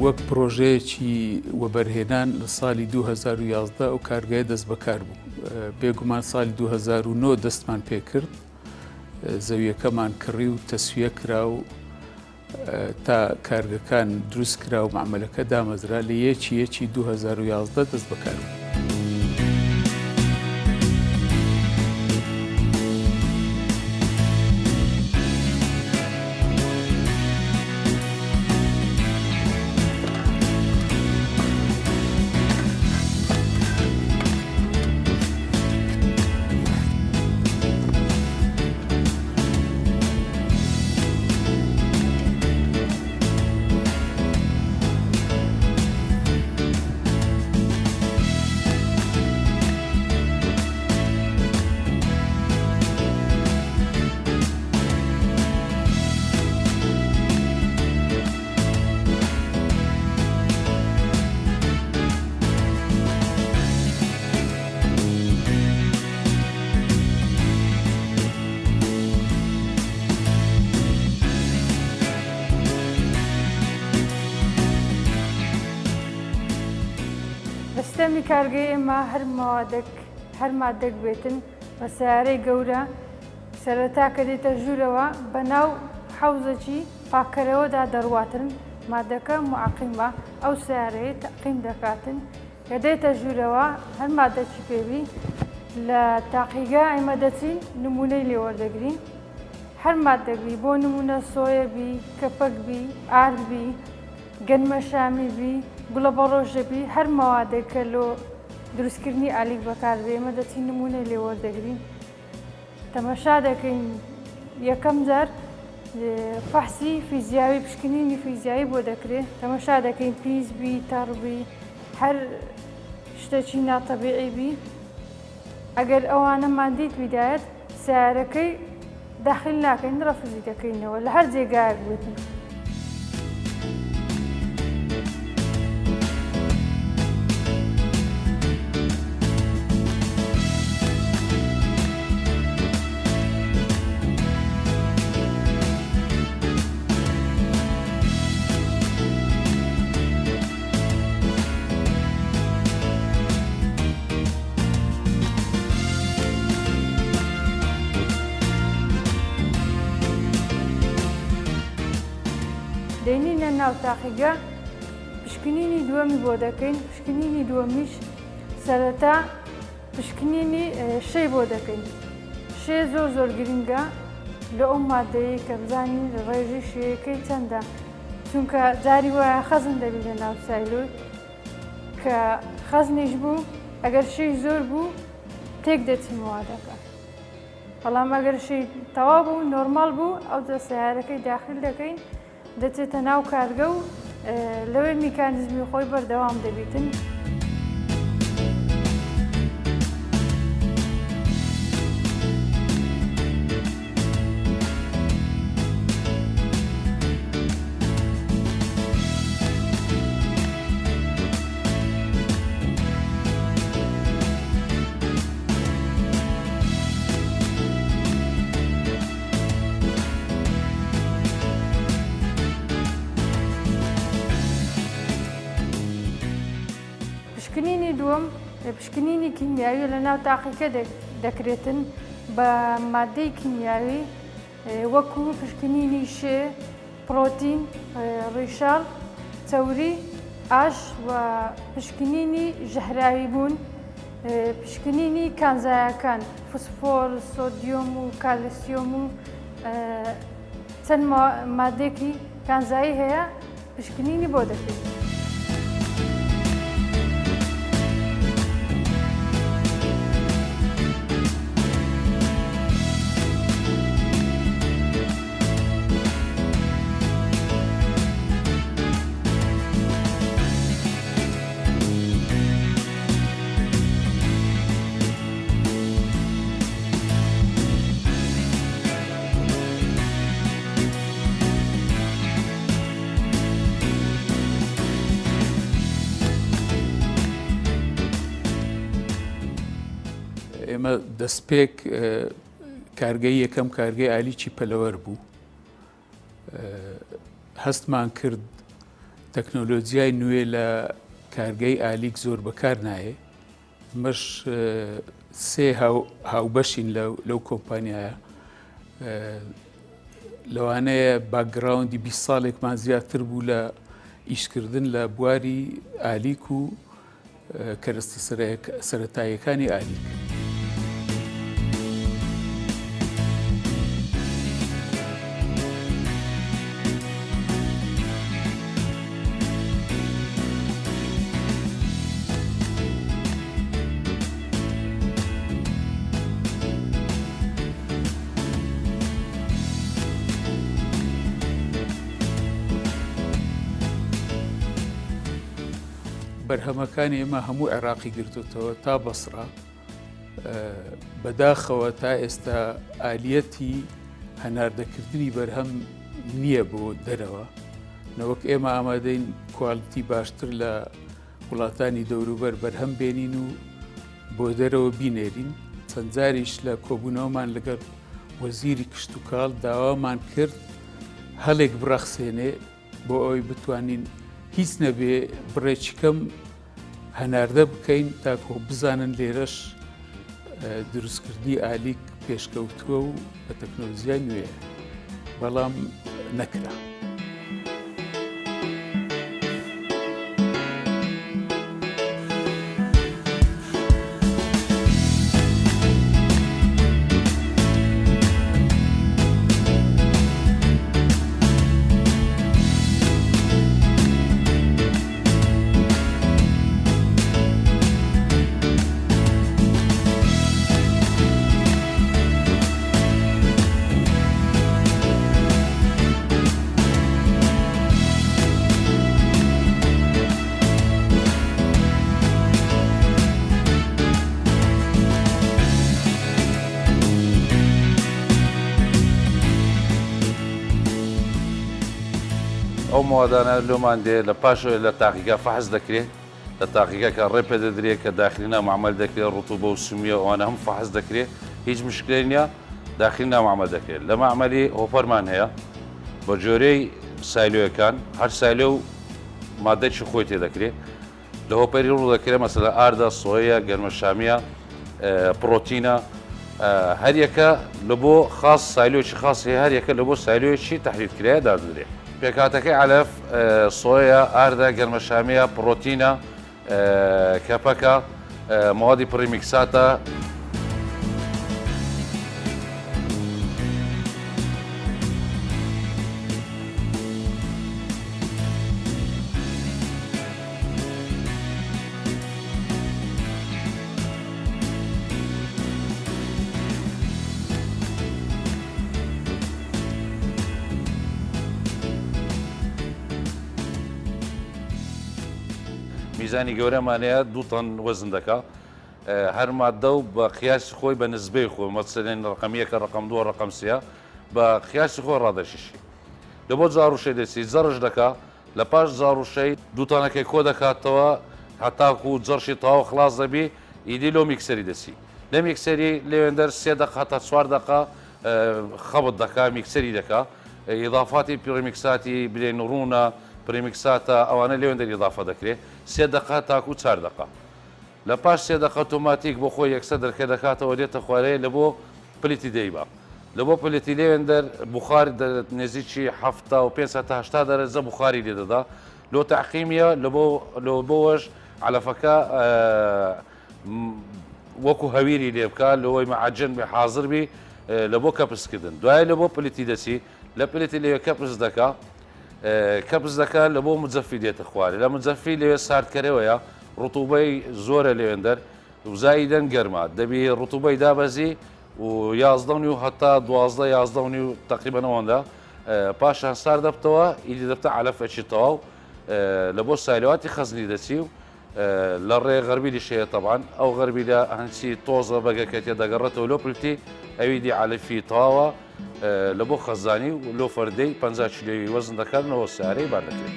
وەک پرۆژەیەکی وەبەرهێنان لە ساڵی 2011 و کارگای دەست بەکار بوو. بێگومان ساڵی 2009 دەستمان پێکرد، زەویەکەمان کڕی و تەسویە کرا و تا کارگەکان دروست کرا و معمەلەکە دامەزرا لە یەکی 2011 دەست بەکار بوو. سیستەمی کارگەی ئێمە هەر مادەک بێتن بە سیارەی گەورە سەرەتا کە دێتە ژوورەوە بە ناو حەوزەکی پاکەرەوەدا دەڕواتن مادەکە معقیمە ئەو سیارەیە تەقیم دەکاتن کە دێتە ژوورەوە هەر مادەکی پێوی لە تاقیگا ئێمە دەچین نمونەی لێوەردەگرین هەر مادەکبی بۆ نمونە سۆیەبی کەپەکبی ئاردبی گەنمە شامیبی گوڵە بەڕۆژەبی هەر مەوادێک کە لۆ دروستکردنی ئالیک بەکاربێ ئێمە دەچین نمونەی لێوەردەگرین تەمەشا دەکەین یەکەم جار فەحسی فیزیاوی پشکنینی فیزیایی بۆ دەکرێت تەمەشا دەکەین پیسبی تەڕبی هەر شتێکی ناتەبیعی بی ئەگەر ئەوانەمان دیت بیدایەت سیارەکەی داخل ناکەین ڕەفزی دەکەینەوە لە هەر جێگایەک بێتن. دەینینە ناو تاقیگا پشکنینی دووەمی بۆ دەکەین پشکنینی دووەمیش سەرەتا پشکنینی شەی بۆ دەکەین شێ زۆر گرنگە لە ئەو مادەیە کە بزانین ڕێژی شێیەکەی چەندە چونکە جاری وایە خەزم دەبێت لە ناو سایلۆی کە خەزنیش بوو ئەگەر شەی زۆر بوو تێک دەچین وادەکە بەڵام ئەگەر شەی تەواو بوو نۆرمال بوو ئەو سیارەکەی داخل دەکەین دەچێتە ناو کارگە و لەوێ میکانیزمی خۆی بەردەوام دەبێتن. پشکنینی دووەم پشکنینی کیمیاوی لە ناو تاقیکە دەکرێتن بە مادەی کیمیاوی وەکو پشکنینی شێ، پرۆتین، ڕیشاڵ، چەوری، ئاش و پشکنینی ژەهراوی بوون، پشکنینی کانزایەکان فسفۆر، سۆدیۆم و کالسیۆم و چەند مادێکی کانزایی هەیە پشکنینی بۆ دەکرێت. ئێمە دەستپێک کارگەی یەکەم کارگەی ئالیکی پەلەوەر بوو. هەستمان کرد تەکنۆلۆجیای نوێ لە کارگەی ئالیک زۆر بەکار نایە. مەش سێ هاوبەشین لەو کۆمپانیایە، لەوانەیە باکگراوندی 20 ساڵێکمان زیاتر بوو لە ئیشکردن لە بواری ئالیک و کەرەستە سەرەتاییەکانی ئالیک. بەرهەمەکانی ئێمە هەموو عێراقی گرتوتەوە تا بەسڕا، بەداخەوە تا ئێستا ئالیەتی هەناردەکردنی بەرهەم نییە بۆ دەرەوە، نەوەک ئێمە ئامادەین کواڵیتی باشتر لە وڵاتانی دەوروبەر بەرهەم بێنین و بۆ دەرەوە بینێرین. چەند جاریش لە کۆبوونەوەمان لەگەڵ وەزیری کشت و کاڵ داوامان کرد هەڵێک بڕەخسێنێ بۆ ئەوەی بتوانین هیچ نەبێ بڕێکی کەم هەناردە بکەین تاکۆ بزانن لێرەش دروستکردنی ئالیک پێشکەوتووە و بە تەکنۆلۆژیای نوێ، بەڵام نەکرا. ئەو مادانە لۆمان دێ لە پاش لە تاقیگا فەحز دەکرێت، لە تاقیگا کە ڕێ دەدرێت کە داخلینا معمەل دەکرێت، ڕوتوبە و سمیە ئەوانە هەم فەحز دەکرێت، هیچ مشکلەی نییە، داخلینا معمەل دەکرێت. لە معمەلی هۆپەرمان هەیە بە جۆرەی سایلۆیەکان، هەر سایلۆ و مادەی خۆی تێ دەکرێت، لە هۆپەری ڕوو دەکرێت مەسەلە ئاردە، سۆیە، گەرمەشامیە، پرۆتینە، هەر یەکە لە بۆ خاص سایلۆیەکی خاصی هەر یەکە لە بۆ سایلۆیەکی تەحلیلکرایە دادرێت. پێکاتەکەی علەف سۆیە، ئاردە، گەرمەشامیە، پرۆتینە، کەپەکە، موادی پڕیمیکساتە. میزانی گەورەمانەیە 2 تۆن وەزن دەکا، هەر مادە و بە قیاسی خۆی بە نسبەی خۆی مەسەلەن ڕقەمیەکە ڕقەم 2 ڕقەم 3 بە قیاسی خۆی ڕادەشیشی لە بۆ جاڕوشەی دەچی جەڕش دەکا، لە پاش جاڕوشەی 2 تۆنەکەی کۆ دەکاتەوە هەتاکو و جەڕشی تەواو خلاص دەبی، ئیدی لۆ میکسەری دەچی، لە میکسەری لێوێندەر 3 دقە تا 4 دقە خەبت دەکا، میکسەری دەکا، ئیضافاتی پڕیمیکساتی بلێن ڕوونە، پرمیکساتە ئەوانە لێوێندەر ئیضافە دەکرێت 3 دقە تاکو 4 دقە. لە پاش 3 دقە ئۆتۆماتیک بۆ خۆی یەکسەر دەرکە دەکاتەوە دێتە خوارەیە لە بۆ پلیتی دەیبا، لە بۆ پلیتی لێوێندەر بخار نزیکی 75 تا 80 دەرەجە بخاری لێ دەدا، لۆ تەعقیمیە لە بۆش علەفەکە وەکو هەویری لێ بکە لەوەی مەعەجن بێ حاضر بی لە بۆ کەپسکردن. دوایە لە بۆ پلیتی دەچی، لە پلیتی لێوێ کەپس دەکا، کەپس دەکا لە بۆ مجەفی دێتە خوارێ، لە مجەفی لەوێ ساردکەرەوەیە ڕوتوبەی زۆرە لێوێندەر وزاییدەن گەرما دەبی ڕوتوبەی دابەزی و 11 و هەتا 12 و تقریبا ئەوەندا پاشان سار دەبتەوە ئیدی دەبتە علەفێکی تەواو لە بۆ سایلواتی خەزنی دەچی و لە ڕێ غەربیلی شەیە تەبعاً ئەو غەربی لە هەنچی تۆزە بەگەکە تێ دەگەڕێتەوە لۆ پلتی ئەویدی علەفی تەواوە لە بۆ خەزانی و لۆ فەردەی 50 کیلۆی وەزن دەکاتنەوە سارەی بار دەکرێت.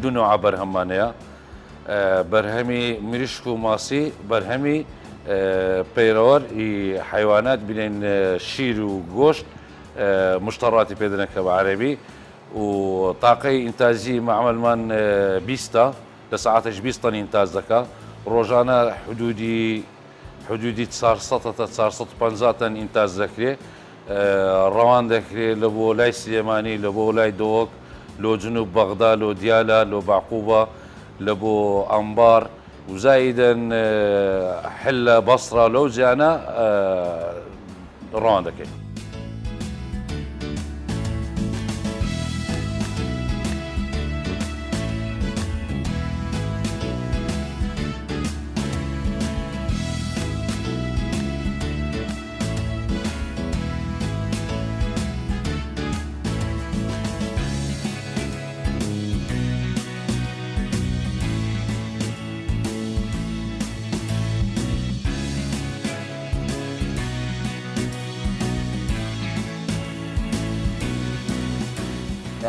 دوو نوع بەرهەمانەیە بەرهەمی مریشک و ماسی بەرهەمی پەیرەوەر حیوانات بینێن شیر و گۆشت مشتەڕاتی پێدەنێکە بە عەرەبی و تاقەی ئینتاجی مەعمەلمان 20 لە ساعاتش 20 تەن ئینتاج دەکا ڕۆژانە حدودی 400 تا 450 تەن ئینتاج دەکرێت ڕەوان دەکرێت لە بۆ لای سلێمانی لە بۆ لای دۆک لۆ جنوب بەغدا لۆ دیالە لۆ باقوبە لە بۆ ئەمبار وزایدەن حلە بەسرا لەو جیانە ڕەوان دەکەین.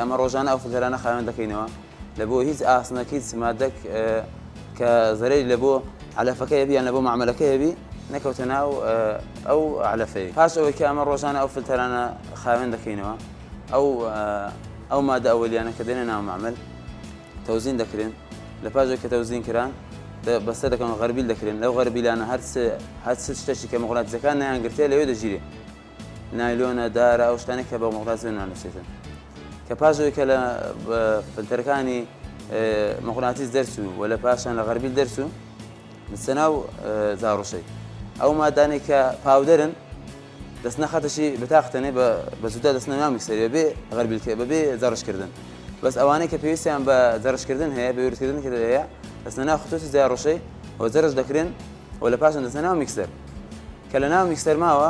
ئەمە ڕۆژانە ئەو فلتەرانە خاوێن دەکەینەوە لە بۆ هیچ ئاسنەکە هیچ مادەک کە زەرەری لە بۆ علەفەکە هەبی یان لە بۆ معمەلەکە هەبی نەکەوتە ناو ئەو علەفەیە. پاش ئەوەی کە ئەمە ڕۆژانە ئەو فلتەرانە خاوێن دەکەینەوە ئەو مادە ئەوەلیانە کە دێنە ناو معمەل تەوزین دەکرێن لە پاشەوەی کە تەوزین کران بەستە دەکەن غەربیل دەکرێن لەو غەربیلانە هەر شتێکی کە مەغناطیسەکان نەیانگرتێ لەوێ دەژیرێ نایلۆنە دارە ئەو شتانێک کە بە مەغناطیس نانووسێتن کە پاشەوەی کە لە فلتەرەکانی مەغناطیس دەرچوو و لە پاشان لە غەربیل دەرچوو دەچتە ناو زاڕۆشەی ئەو مادانێک کە پاودەرن دەست نەخاتەشی بتاختێنێ بە زوودا دەستنە ناو میکسەری بەبێ غەربیلکە بەبێ زەڕشکردن بەس ئەوانەی کە پێویستیان بە زەڕشکردن هەیە بە وردکردن کە هەیە دەستنە ناو خۆتی زاڕۆشەی و زەرش دەکرێن و لە پاشان دەستنە ناو میکسەر کە لە ناو میکسەر ماوە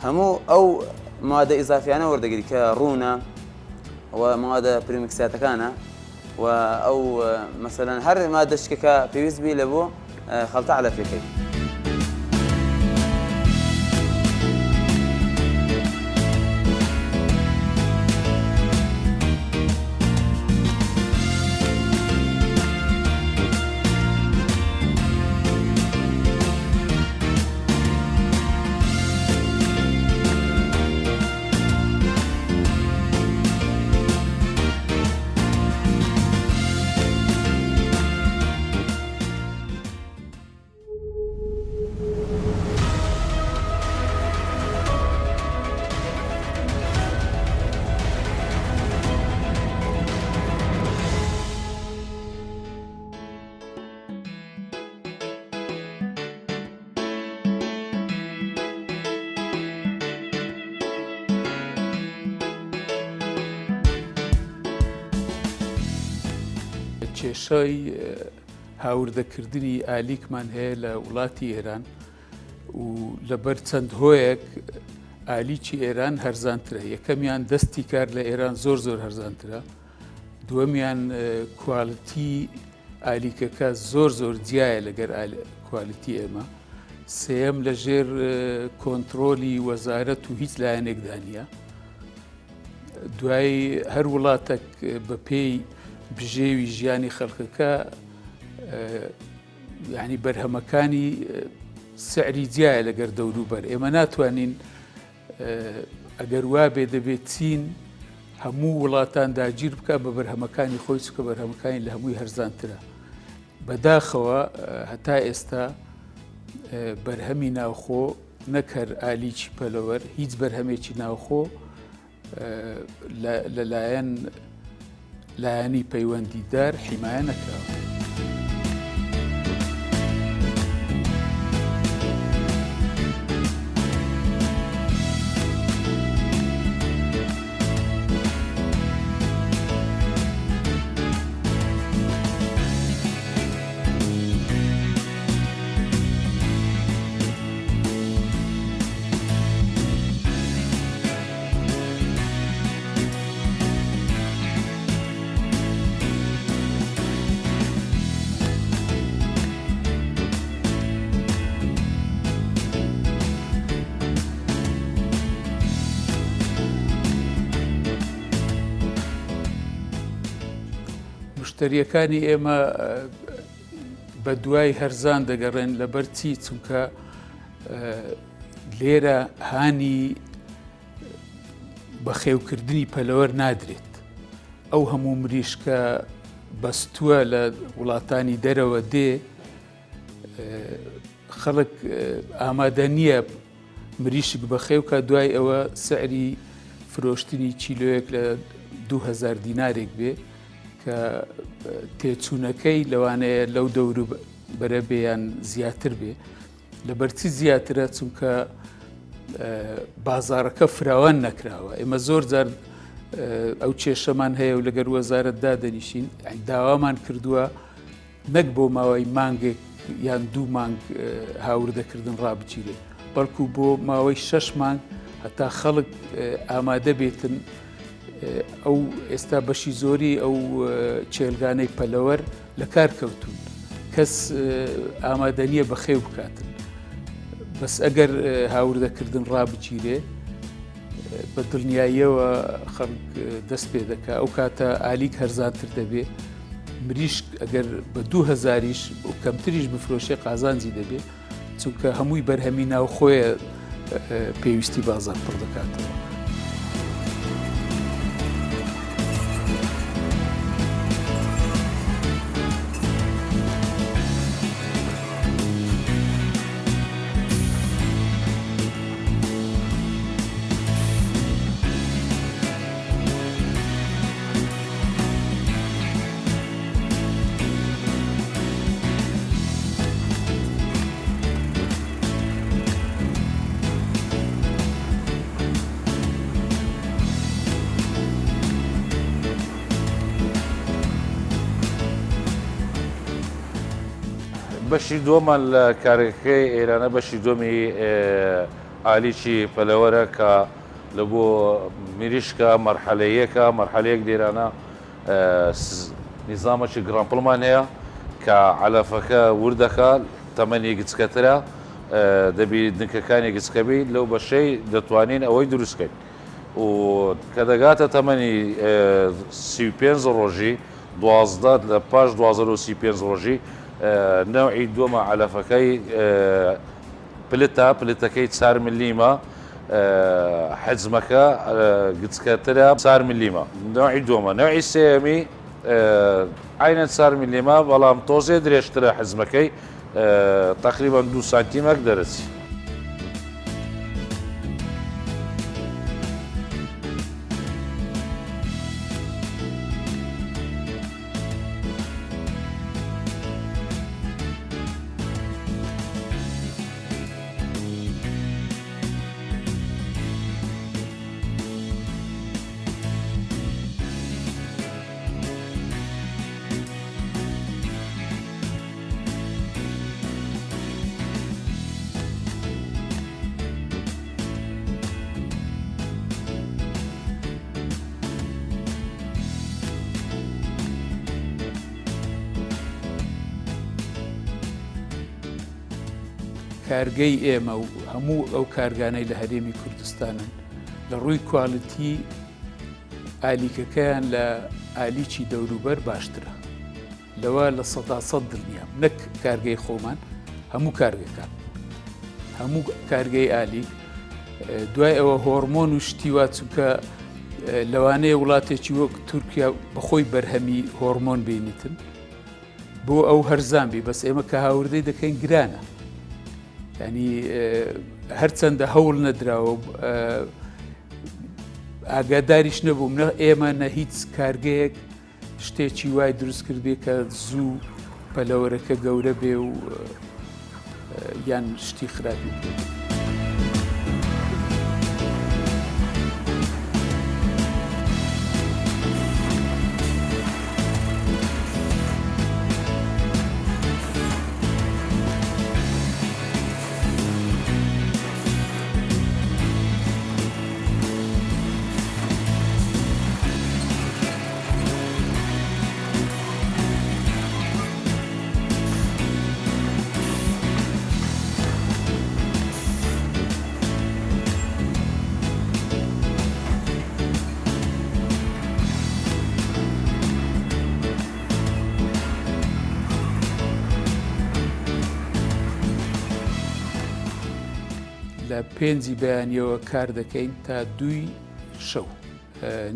هەموو ئەو مادە ئیزافیانە وەردەگیری کە ڕوونە و مادە پریمیکساتەکانە و ئەو مەسەلەن هەر مادەشتێکە پێویست بی لە بۆ خەڵتە علەفەکەی. کێشەی هاوردەکردنی ئالیکمان هەیە لە وڵاتی ئێران و لەبەر چەند هۆیەک ئالیکی ئێران هەرزانترە. یەکەمیان دەستی کار لە ئێران زۆر هەرزانترە، دووەمیان کواڵیتی ئالیکەکە زۆر جیایە لەگەر کوالیتی ئێمە، سێەم لە ژێر کۆنتترۆلی وەزارەت و هیچ لایەنێکدا نیە، دوای هەر وڵاتێک بە پێی بژێوی ژیانی خەڵکەکە یعنی بەرهەمەکانی سعری جیایە لەگەر دەوروبەر. ئێمە ناتوانین ئەگەر وا بێ دەبێت چین هەموو وڵاتان داگیر بکە بە بەرهەمەکانی خۆی چکە بەرهەمەکانی لە هەمووی هەرزانترە. بەداخەوە هەتا ئێستا بەرهەمی ناوخۆ نەکەر ئالیکی پەلەوەر هیچ بەرهەمێکی ناوخۆ لەلایەن لایەنی پەیوەندیدار حیمایە نەکراوە. مشتریەکانی ئێمە بە دوای هەرزان دەگەڕێن لەبەر چی چونکە لێرە هانی بەخێوکردنی پەلەوەر نادرێت. ئەو هەموو مریشکە بەستووە لە وڵاتانی دەرەوە دێ خەڵک ئامادە نییە مریشک بەخێوکە دوای ئەوە سعری فرۆشتنی چیلۆیەک لە 2000 دینارێک بێ کە تێچوونەکەی لەوانەیە لەو دەور بەرە بێیان زیاتر بێ لەبەرچی زیاترە چونکە بازارەکە فراوان نەکراوە. ئێمە زۆر جار ئەو کێشەمان هەیە و لەگەر وەزارەتدا دەنیشین داوامان کردووە نەک بۆ ماوەی مانگێک یان 2 مانگ هاوردەکردن ڕابچیرێ بەڵکو بۆ ماوەی 6 مانگ هەتا خەڵک ئامادە بێتن ئەو ئێستا بەشی زۆری ئەو چێلگانەی پەلەوەر لە کار کەوتون کەس ئامادە نییە بەخێو بکاتن. بەس ئەگەر هاوردەکردن ڕابچیرێ بە دڵنیاییەوە خەڵک دەست پێ دەکا ئەو کاتە ئالیک هەرزانتر دەبێ مریشک ئەگەر بە 2000یش و کەمتریش بفرۆشێ قازانجی دەبێ چونکە هەمووی بەرهەمی ناوخۆیە پێویستی بازار پڕ دەکاتەوە. بەشی دووەمان لە کارەکەی ئێرانە بەشی دومی ئالیکی پەلەوەرە کە لە بۆ میریشکە مەرحەلەیەکە مەرحەلەیەک لێرانە نیزامەکی گرانپڵمان هەیە کە علەفەکە وردەکە تەمەنی گچکەترە دەبی دنکەکانی گچکەبی لەو بەشەی دەتوانین ئەوەی دروستکەین و کە دەگاتە تەمەنی 35 ڕۆژی 12 لە پاش 1235 ڕۆژی نوعی دووەمە علەفەکەی پلتەکەی 4 ملیمە حجمەکە گچکەترە 4 ملیمە نوعی دووەمە. نوعی سێمی عینەن 4 ملیمە بەڵام تۆزێ درێژترە حجمەکەی تقریبا 2 سانتیمەک دەرەچی. کارگەی ئێمە و هەموو ئەو کارگانەی لە هەرێمی کوردستانن لە ڕووی کواڵیتی ئالیکەکەیان لە ئالیکی دەوروبەر باشترە لەوە لە 100% دڵنیام نەک کارگەی خۆمان هەموو کارگەکان هەموو کارگەی ئالیک دوای ئەوە هۆرمۆن و شتیوا چونکە لەوانەیە وڵاتێکی وەک تورکیا بەخۆی بەرهەمی هۆرمۆن بینیتن بۆ ئەو هەرزان بێ بەس ئێمە کە هاوردەی دەکەین گرانە ینی هەرچەندە هەوڵ نەدراوە ئاگاداریش نەبووم ئێمە نە هیچ کارگەیەک شتێکی وای دروست کرد بێ کە زوو پەلەوەرەکە گەورە بێ و یان شتی خراپی بێ. لە 5 بەیانیەوە کار دەکەین تا 2 شەو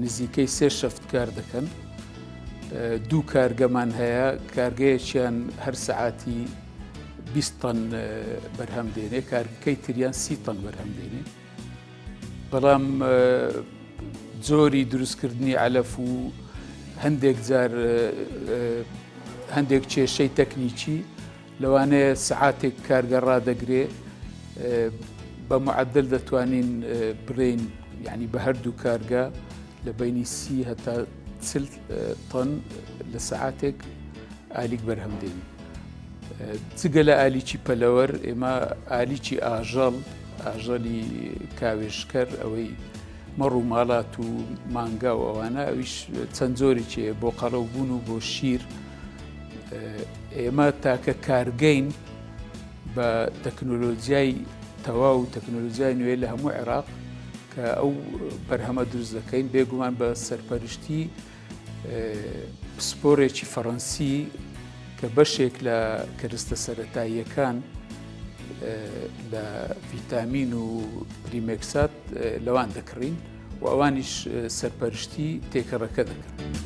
نزیکەی 3 شەفت کار دەکەن. 2 کارگەمان هەیە، کارگەیەکیان هەر سەعاتی 20 تەن بەرهەم دێنێ، کارگەکەی تریان 30 تەن بەرهەم دێنێ. بەڵام جۆری دروستکردنی علەف و هەندێک جار هەندێک کێشەی تەکنیکی لەوانەیە سەعاتێک کارگە ڕادەگرێ، بە معدل دەتوانین بڕین یعنی بە هەردوو کارگە لە بینی 30 هەتا 40 تەن لە سەعاتێک ئالیک بەرهەم دێنین. جگە لە ئالیکی پەلەوەر ئێمە ئالیکی ئاژەلی کاوێشکەر ئەوەی مەڕ و ماڵات و مانگا و ئەوانە ئەویش چەند جۆرێکیە بۆ قەڵەوبوون و بۆ شیر. ئێمە تاکە کارگەین بە تەکنۆلۆجیای تەواو و تەکنۆلۆجیای نوێ لە هەموو عێراق کە ئەو بەرهەمە دروست دەکەین بێگومان بە سەرپەرشتی پسپۆرێکی فەڕەنسی کە بەشێک لە کەرستە سەرەتاییەکان لە ڤیتامین و پریمێکسات لەوان دەکڕین و ئەوانیش سەرپەرشتی تێکەڕەکە دەکەن.